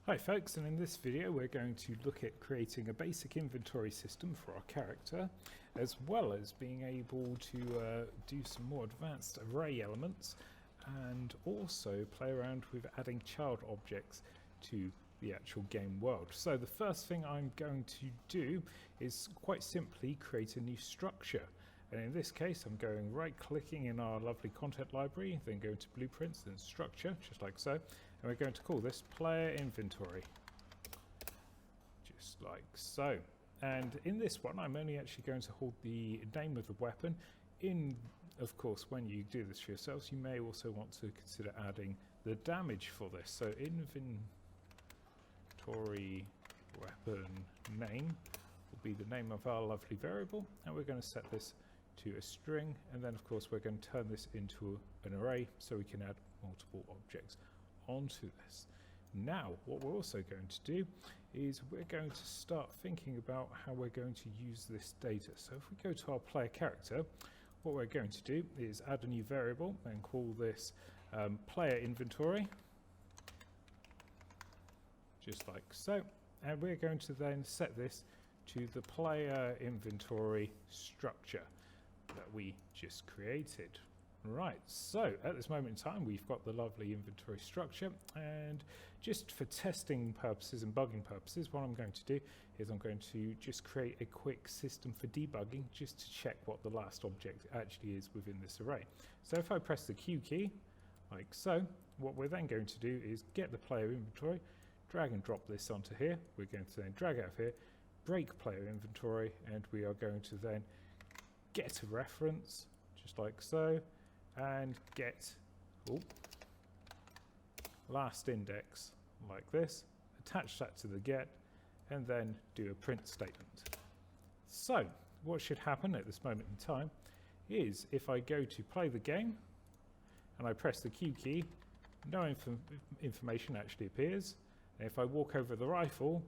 Hi folks, and in this video we're going to look at creating a basic inventory system for our character, as well as being able to do some more advanced array elements and also play around with adding child objects to the actual game world. So the first thing I'm going to do is quite simply create a new structure. And in this case I'm going right clicking in our lovely content library, then go to blueprints, then structure, just like so, and we're going to call this player inventory, just like so. And in this one I'm only actually going to hold the name of the weapon. Of course, when you do this for yourselves, you may also want to consider adding the damage for this. So inventory weapon name will be the name of our lovely variable, and we're going to set this to a string, and then of course we're going to turn this into an array so we can add multiple objects onto this. Now what we're also going to do is we're going to start thinking about how we're going to use this data. So if we go to our player character, what we're going to do is add a new variable and call this player inventory, just like so, and we're going to then set this to the player inventory structure that we just created. Right, so at this moment in time we've got the lovely inventory structure, and just for testing purposes and bugging purposes, what I'm going to do is I'm going to just create a quick system for debugging just to check what the last object actually is within this array. So if I press the Q key like so, what we're then going to do is get the player inventory, drag and drop this onto here. We're going to then drag out of here, break player inventory, and we are going to then get a reference, just like so, and get last index like this, attach that to the get, and then do a print statement. So what should happen at this moment in time is if I go to play the game and I press the Q key, no information actually appears, and if I walk over the rifle,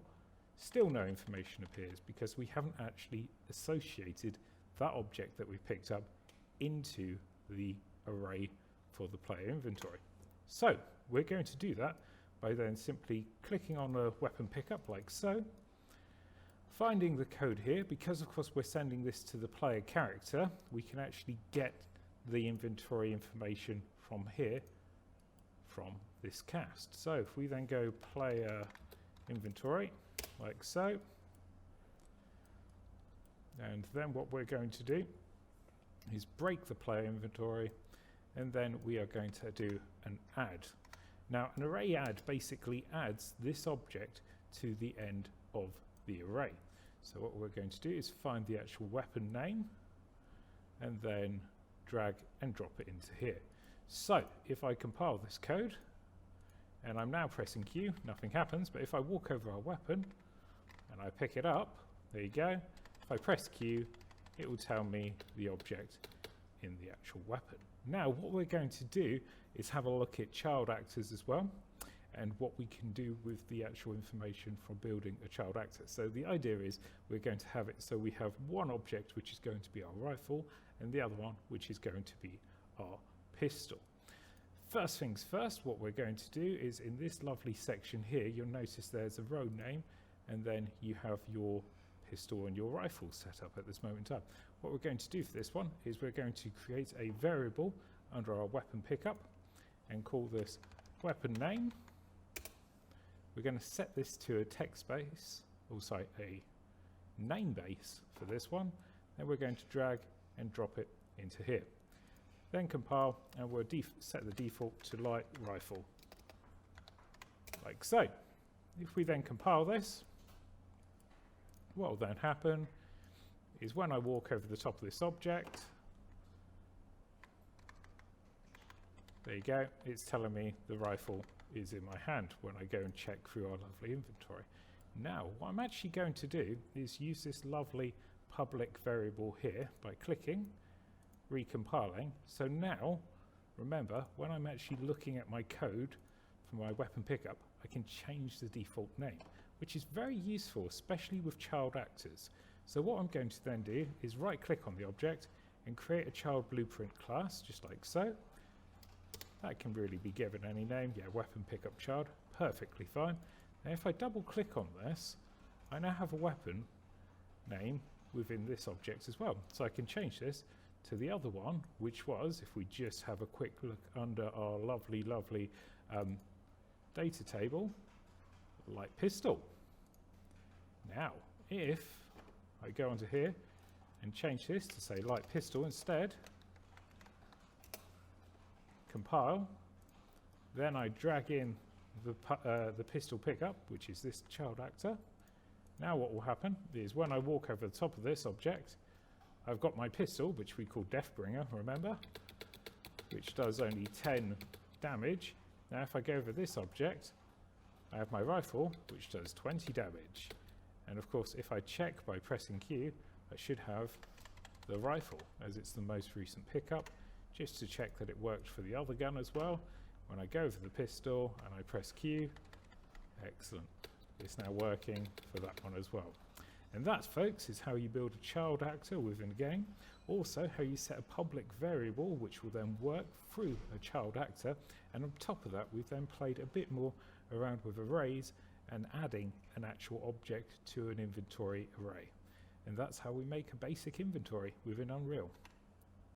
still no information appears because we haven't actually associated that object that we picked up into the array for the player inventory. So we're going to do that by then simply clicking on a weapon pickup like so, finding the code here. Because of course we're sending this to the player character, we can actually get the inventory information from here, from this cast. So if we then go player inventory like so, and then what we're going to do is break the player inventory, and then we are going to do an add. Now an array add basically adds this object to the end of the array. So what we're going to do is find the actual weapon name and then drag and drop it into here. So if I compile this code, and I'm now pressing Q, nothing happens, but if I walk over our weapon and I pick it up, there you go. If I press Q, it will tell me the object in the actual weapon. Now what we're going to do is have a look at child actors as well, and what we can do with the actual information from building a child actor. So the idea is we're going to have it so we have one object which is going to be our rifle, and the other one which is going to be our pistol. First things first, what we're going to do is in this lovely section here, you'll notice there's a row name, and then you have your pistol and your rifle set up at this moment in time. What we're going to do for this one is we're going to create a variable under our weapon pickup and call this weapon name. We're going to set this to a text base, also a name base for this one, and we're going to drag and drop it into here. Then compile, and we'll set the default to light rifle, like so. If we then compile this, what will then happen is when I walk over the top of this object, there you go, it's telling me the rifle is in my hand when I go and check through our lovely inventory. Now what I'm actually going to do is use this lovely public variable here by clicking, recompiling. So now remember, when I'm actually looking at my code for my weapon pickup, I can change the default name, which is very useful, especially with child actors. So what I'm going to then do is right click on the object and create a child blueprint class, just like so. That can really be given any name. Yeah, weapon pickup child, perfectly fine. Now if I double click on this, I now have a weapon name within this object as well. So I can change this to the other one, which was, if we just have a quick look under our lovely data table, light pistol. Now if I go onto here and change this to say light pistol instead, compile, then I drag in the pistol pickup, which is this child actor. Now what will happen is when I walk over the top of this object, I've got my pistol, which we call Deathbringer, remember, which does only 10 damage. Now if I go over this object, I have my rifle, which does 20 damage. And of course, if I check by pressing Q, I should have the rifle, as it's the most recent pickup, just to check that it worked for the other gun as well. When I go for the pistol and I press Q, excellent. It's now working for that one as well. And that, folks, is how you build a child actor within a game. Also, how you set a public variable which will then work through a child actor. And on top of that, we've then played a bit more around with arrays and adding an actual object to an inventory array. And that's how we make a basic inventory within Unreal.